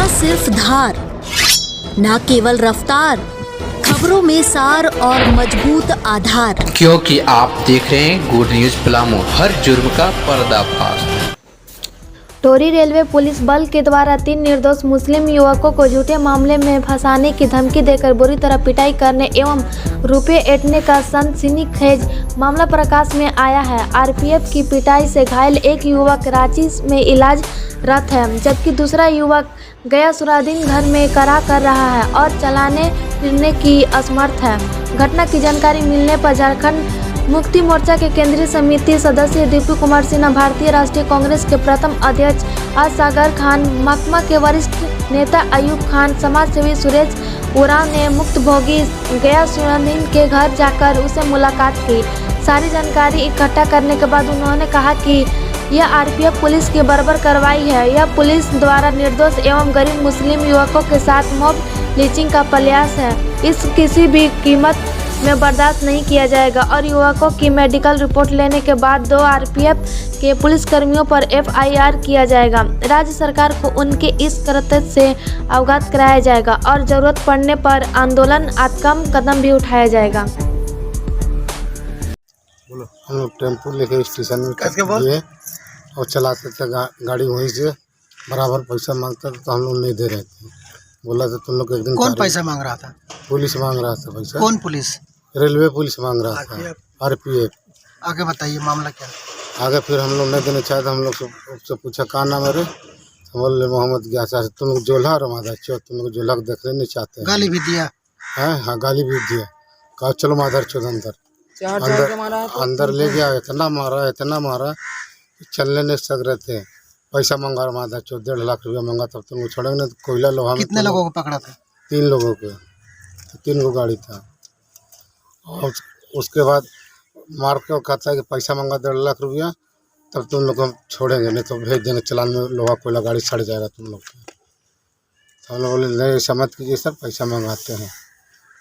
सिर्फ धार, ना केवल रफ्तार, खबरों में सार और मजबूत आधार। क्योंकि आप देख रहे हैं गुड न्यूज पलामू, हर जुर्म का पर्दाफाश। टोरी रेलवे पुलिस बल के द्वारा 3 निर्दोष मुस्लिम युवकों को झूठे मामले में फंसाने की धमकी देकर बुरी तरह पिटाई करने एवं रुपये ऐंठने का सनसनीखेज मामला प्रकाश में आया है। आरपीएफ की पिटाई से घायल एक युवक रांची में इलाजरत है, जबकि दूसरा युवक गयासुद्दीन घर में करा कर रहा है और चलाने फिरने की असमर्थ है। घटना की जानकारी मिलने पर झारखंड मुक्ति मोर्चा के केंद्रीय समिति सदस्य दीपू कुमार सिन्हा, भारतीय राष्ट्रीय कांग्रेस के प्रथम अध्यक्ष असगर खान, महकमा के वरिष्ठ नेता अयूब खान, समाजसेवी सुरेश उरांव ने मुक्तभोगी गयासुद्दीन के घर जाकर उसे मुलाकात की। सारी जानकारी इकट्ठा करने के बाद उन्होंने कहा कि यह आरपीएफ पुलिस की बर्बर कार्रवाई है। यह पुलिस द्वारा निर्दोष एवं गरीब मुस्लिम युवकों के साथ मॉब लिंचिंग का प्रयास है। इस किसी भी कीमत में बर्दाश्त नहीं किया जाएगा और युवकों की मेडिकल रिपोर्ट लेने के बाद 2 आरपीएफ के पुलिसकर्मियों पर एफआईआर किया जाएगा। राज्य सरकार को उनके इस कृत्य से अवगत कराया जाएगा और जरूरत पड़ने पर आंदोलनात्मक कदम भी उठाया जाएगा। हम लोग टेम्पो लेके स्टेशन में गए और चलाते थे गाड़ी, वहीं से बराबर पैसा मांगता था तो हम लोग नहीं दे रहे थे। बोला था तुम लोग एक दिन। कौन पैसा मांग रहा था? पुलिस मांग रहा था पैसा। कौन पुलिस? रेलवे पुलिस मांग रहा था, आरपीएफ। आगे बताइए मामला क्या? आगे फिर हम लोग नहीं देना चाहते। हम लोग से पूछा कहाँ नाम है रे, तो बोले मोहम्मद गया। तुम लोग जोल्हा माधा चो, तुम लोग जोल्हा देख रहे नहीं चाहते। गाली भी दिया है? हाँ, गाली भी दिया। कहा चलो माधर चौध अंदर ले गया। इतना मारा चलने नहीं सक रहे थे। पैसा मंगा रहा माधा चौध, 1.5 लाख रुपया मंगा। तब तुम छोड़ेंगे नहीं तो कोयला लोहा में। कितने लोगों को पकड़ा था? 3 लोगों को, 3 को गाड़ी था। और उसके बाद मार के कहता है कि पैसा मंगा 1.5 लाख रुपया, तब तुम लोग हम छोड़ेंगे, नहीं तो भेज देंगे चलान में, लोहा कोयला गाड़ी सड़ जाएगा तुम लोग का। तो हम लोग बोले नहीं ऐसा मत कीजिए सर, पैसा मंगाते हैं।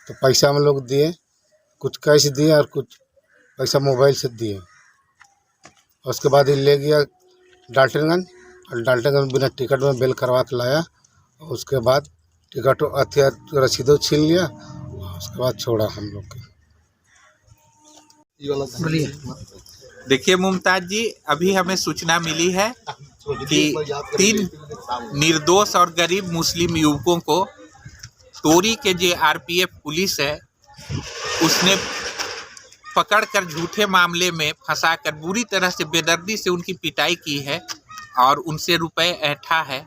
तो पैसा हम लोग दिए, कुछ कैश दिए और कुछ पैसा मोबाइल से दिए। उसके बाद ये ले गया डाल्टनगंज, और डाल्टनगंज बिना टिकट में बेल करवा के लाया। उसके बाद टिकट रसीदों छीन लिया, उसके बाद छोड़ा हम लोग के। देखिए मुमताज जी, अभी हमें सूचना मिली है कि 3 निर्दोष और गरीब मुस्लिम युवकों को टोरी के जो आरपीएफ पुलिस है उसने पकड़कर झूठे मामले में फंसाकर बुरी तरह से बेदर्दी से उनकी पिटाई की है और उनसे रुपए ऐंठा है।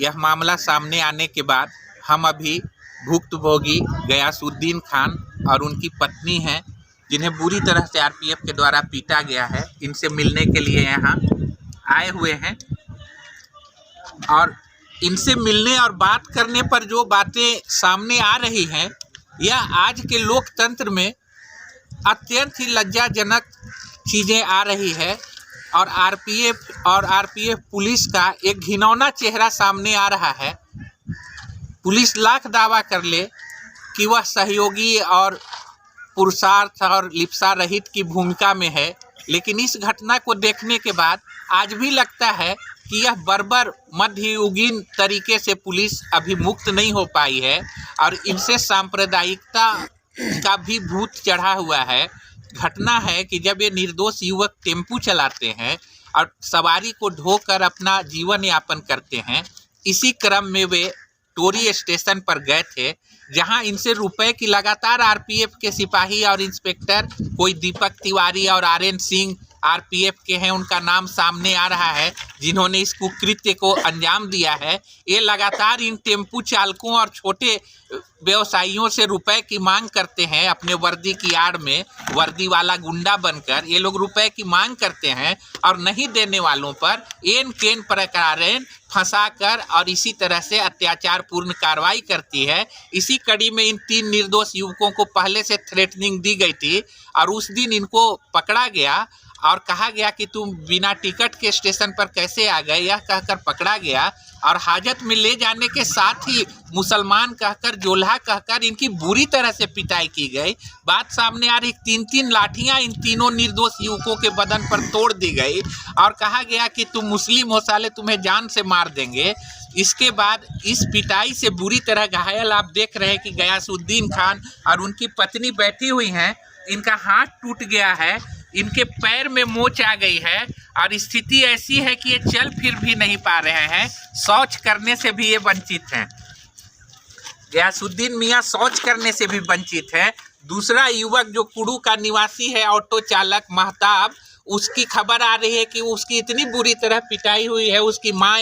यह मामला सामने आने के बाद हम अभी भुक्तभोगी गयासुद्दीन खान और उनकी पत्नी हैं, जिन्हें बुरी तरह से आरपीएफ के द्वारा पीटा गया है, इनसे मिलने के लिए यहाँ आए हुए हैं। और इनसे मिलने और बात करने पर जो बातें सामने आ रही हैं, यह आज के लोकतंत्र में अत्यंत ही लज्जाजनक चीज़ें आ रही है और आरपीएफ पुलिस का एक घिनौना चेहरा सामने आ रहा है। पुलिस लाख दावा कर ले कि वह सहयोगी और पुरुषार्थ और लिप्सा रहित की भूमिका में है, लेकिन इस घटना को देखने के बाद आज भी लगता है कि यह बर्बर मध्ययुगीन तरीके से पुलिस अभी मुक्त नहीं हो पाई है और इनसे सांप्रदायिकता का भी भूत चढ़ा हुआ है। घटना है कि जब ये निर्दोष युवक टेम्पू चलाते हैं और सवारी को ढोकर अपना जीवन यापन करते हैं, इसी क्रम में वे टोरी स्टेशन पर गए थे, जहां इनसे रुपए की लगातार आरपीएफ के सिपाही और इंस्पेक्टर, कोई दीपक तिवारी और आरएन सिंह आरपीएफ के हैं, उनका नाम सामने आ रहा है, जिन्होंने इस कुकृत्य को अंजाम दिया है। ये लगातार इन टेम्पू चालकों और छोटे व्यवसायियों से रुपए की मांग करते हैं। अपने वर्दी की आड़ में वर्दी वाला गुंडा बनकर ये लोग रुपए की मांग करते हैं और नहीं देने वालों पर एन केन प्रकार फंसाकर और इसी तरह से अत्याचार पूर्ण कार्रवाई करती है। इसी कड़ी में इन 3 निर्दोष युवकों को पहले से थ्रेटनिंग दी गई थी और उस दिन इनको पकड़ा गया और कहा गया कि तुम बिना टिकट के स्टेशन पर कैसे आ गए, यह कहकर पकड़ा गया और हाजत में ले जाने के साथ ही मुसलमान कहकर, जोल्हा कहकर इनकी बुरी तरह से पिटाई की गई। बात सामने आ रही, 3-3 लाठियां इन तीनों निर्दोष युवकों के बदन पर तोड़ दी गई और कहा गया कि तुम मुस्लिम हो साले, तुम्हें जान से मार देंगे। इसके बाद इस पिटाई से बुरी तरह घायल आप देख रहे हैं कि गयासुद्दीन खान और उनकी पत्नी बैठी हुई हैं। इनका हाथ टूट गया है, इनके पैर में मोच आ गई है और स्थिति ऐसी है कि ये चल फिर भी नहीं पा रहे हैं, शौच करने से भी ये वंचित हैं। गयासुद्दीन मियाँ शौच करने से भी वंचित है। दूसरा युवक जो कुड़ू का निवासी है, ऑटो चालक महताब, उसकी खबर आ रही है कि उसकी इतनी बुरी तरह पिटाई हुई है, उसकी माँ